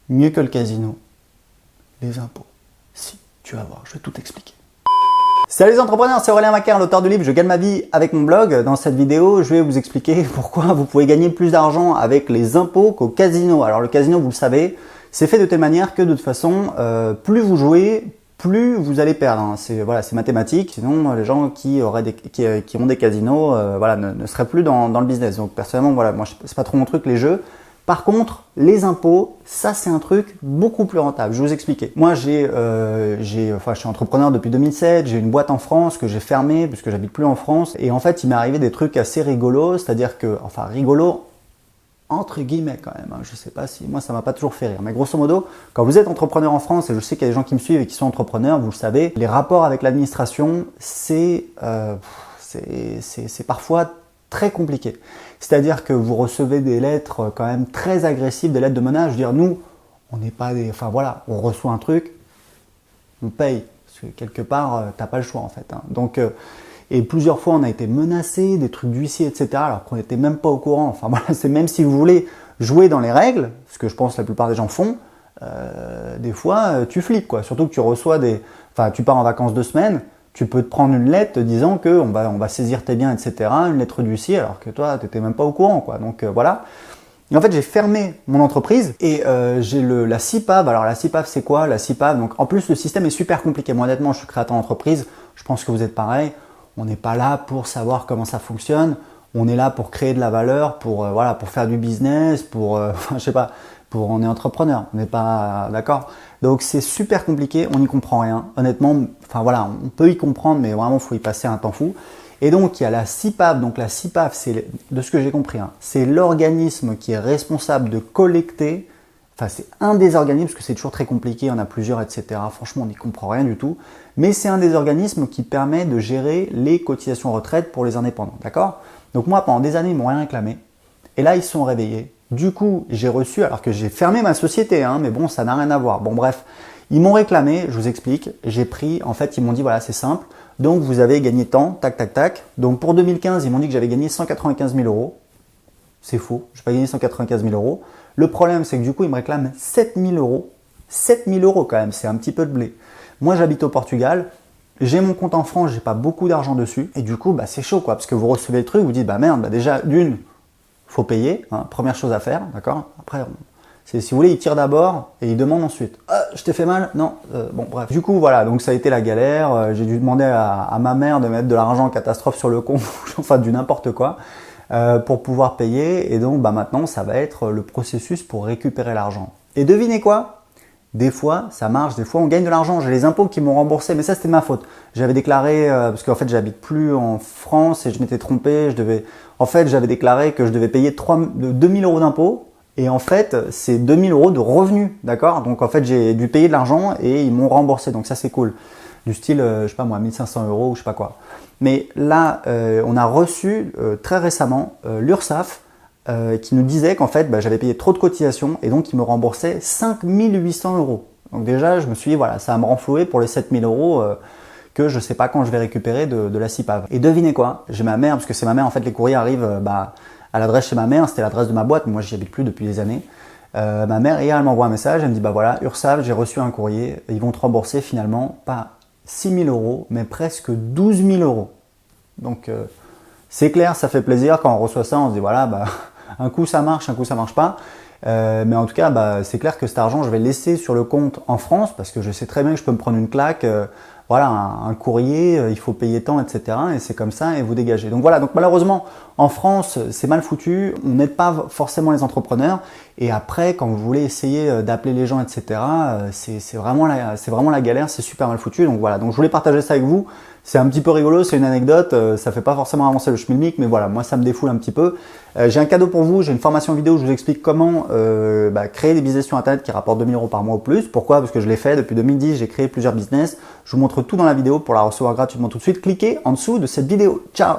mieux que le casino, les impôts. Si, tu vas voir, je vais tout expliquer. Salut les entrepreneurs, c'est Aurélien Macaire, l'auteur du livre Je gagne ma vie avec mon blog. Dans cette vidéo, je vais vous expliquer pourquoi vous pouvez gagner plus d'argent avec les impôts qu'au casino. Alors le casino, vous le savez, c'est fait de telle manière que de toute façon, plus vous jouez, plus vous allez perdre. Hein. C'est mathématique. Sinon, les gens qui ont des casinos, ne seraient plus dans le business. Donc personnellement, moi, c'est pas trop mon truc les jeux. Par contre, les impôts, ça c'est un truc beaucoup plus rentable. Je vais vous expliquer. Moi, je suis entrepreneur depuis 2007. J'ai une boîte en France que j'ai fermée puisque j'habite plus en France. Et en fait, il m'est arrivé des trucs assez rigolos, c'est-à-dire que, rigolo entre guillemets quand même. Hein. Je sais pas si moi ça m'a pas toujours fait rire, mais grosso modo, quand vous êtes entrepreneur en France, et je sais qu'il y a des gens qui me suivent et qui sont entrepreneurs, vous le savez, les rapports avec l'administration, c'est parfois très compliqué. C'est-à-dire que vous recevez des lettres quand même très agressives, des lettres de menace. Je veux dire, nous, on n'est pas des... on reçoit un truc, on paye. Parce que quelque part, t'as pas le choix en fait. Hein. Donc, et plusieurs fois, on a été menacés, des trucs d'huissier, etc. Alors qu'on n'était même pas au courant. C'est même si vous voulez jouer dans les règles, ce que je pense que la plupart des gens font, des fois, tu flippes quoi. Surtout que tu reçois tu pars en vacances 2 semaines, tu peux te prendre une lettre te disant que on va saisir tes biens, etc. Une lettre d'huissier, alors que toi, tu n'étais même pas au courant, quoi. Donc voilà. Et en fait, j'ai fermé mon entreprise et j'ai la CIPAV. Alors la CIPAV, c'est quoi la CIPAV? Donc en plus, le système est super compliqué. Moi, honnêtement, je suis créateur d'entreprise. Je pense que vous êtes pareil. On n'est pas là pour savoir comment ça fonctionne. On est là pour créer de la valeur, pour faire du business, on est entrepreneur. On n'est pas d'accord. Donc c'est super compliqué, on n'y comprend rien. Honnêtement, on peut y comprendre, mais vraiment, il faut y passer un temps fou. Et donc, il y a la CIPAV. Donc la CIPAV, c'est, de ce que j'ai compris, hein, c'est l'organisme qui est responsable de collecter. C'est un des organismes, parce que c'est toujours très compliqué, il y en a plusieurs, etc. Franchement, on n'y comprend rien du tout. Mais c'est un des organismes qui permet de gérer les cotisations retraite pour les indépendants. D'accord? Donc moi, pendant des années, ils m'ont rien réclamé. Et là, ils se sont réveillés. Du coup, j'ai reçu, alors que j'ai fermé ma société, hein, mais bon, ça n'a rien à voir. Bon, bref, ils m'ont réclamé, je vous explique. J'ai pris, en fait, ils m'ont dit, voilà, c'est simple. Donc, vous avez gagné tant, tac, tac, tac. Donc, pour 2015, ils m'ont dit que j'avais gagné 195 000 euros. C'est faux, je n'ai pas gagné 195 000 euros. Le problème, c'est que du coup, ils me réclament 7 000 euros. 7 000 euros quand même, c'est un petit peu de blé. Moi, j'habite au Portugal. J'ai mon compte en France, j'ai pas beaucoup d'argent dessus. Et du coup, c'est chaud, quoi. Parce que vous recevez le truc, vous dites, merde, déjà, d'une, faut payer, hein, première chose à faire, d'accord. Après, si vous voulez, il tire d'abord et il demande ensuite. Je t'ai fait mal? Non. Bon, bref. Du coup, voilà, donc ça a été la galère. J'ai dû demander à ma mère de mettre de l'argent en catastrophe sur le compte, du n'importe quoi, pour pouvoir payer. Et donc, maintenant, ça va être le processus pour récupérer l'argent. Et devinez quoi? Des fois, ça marche, des fois, on gagne de l'argent. J'ai les impôts qui m'ont remboursé, mais ça, c'était ma faute. J'avais déclaré, parce qu'en fait, j'habite plus en France et je m'étais trompé. J'avais déclaré que je devais payer 2 000 euros d'impôts. Et en fait, c'est 2 000 euros de revenus, d'accord? Donc, en fait, j'ai dû payer de l'argent et ils m'ont remboursé. Donc, ça, c'est cool. Du style, 1 500 euros ou je sais pas quoi. Mais là, on a reçu très récemment l'URSSAF qui nous disait qu'en fait, j'avais payé trop de cotisations et donc ils me remboursaient 5 800 euros. Donc déjà, je me suis dit, ça va me renflouer pour les 7 000 euros que je ne sais pas quand je vais récupérer de la CIPAV. Et devinez quoi? J'ai ma mère, parce que c'est ma mère, en fait, les courriers arrivent à l'adresse chez ma mère, c'était l'adresse de ma boîte, mais moi, j'y habite plus depuis des années. Ma mère, hier, elle m'envoie un message, elle me dit, URSSAF, j'ai reçu un courrier, ils vont te rembourser finalement, pas 6 000 euros, mais presque 12 000 euros. Donc, c'est clair, ça fait plaisir quand on reçoit ça, on se dit, un coup ça marche, un coup ça marche pas. Mais en tout cas, c'est clair que cet argent, je vais le laisser sur le compte en France parce que je sais très bien que je peux me prendre une claque. Un courrier, il faut payer tant, etc. Et c'est comme ça et vous dégagez. Donc voilà, donc malheureusement, en France, c'est mal foutu. On n'aide pas forcément les entrepreneurs. Et après, quand vous voulez essayer d'appeler les gens, etc., c'est vraiment la galère, c'est super mal foutu. Donc voilà, donc je voulais partager ça avec vous. C'est un petit peu rigolo, c'est une anecdote, ça fait pas forcément avancer le schmilblick, mais voilà, moi ça me défoule un petit peu. J'ai un cadeau pour vous, j'ai une formation vidéo où je vous explique comment créer des business sur internet qui rapportent 2 000 euros par mois ou plus. Pourquoi? Parce que je l'ai fait depuis 2010, j'ai créé plusieurs business. Je vous montre tout dans la vidéo pour la recevoir gratuitement tout de suite. Cliquez en dessous de cette vidéo. Ciao!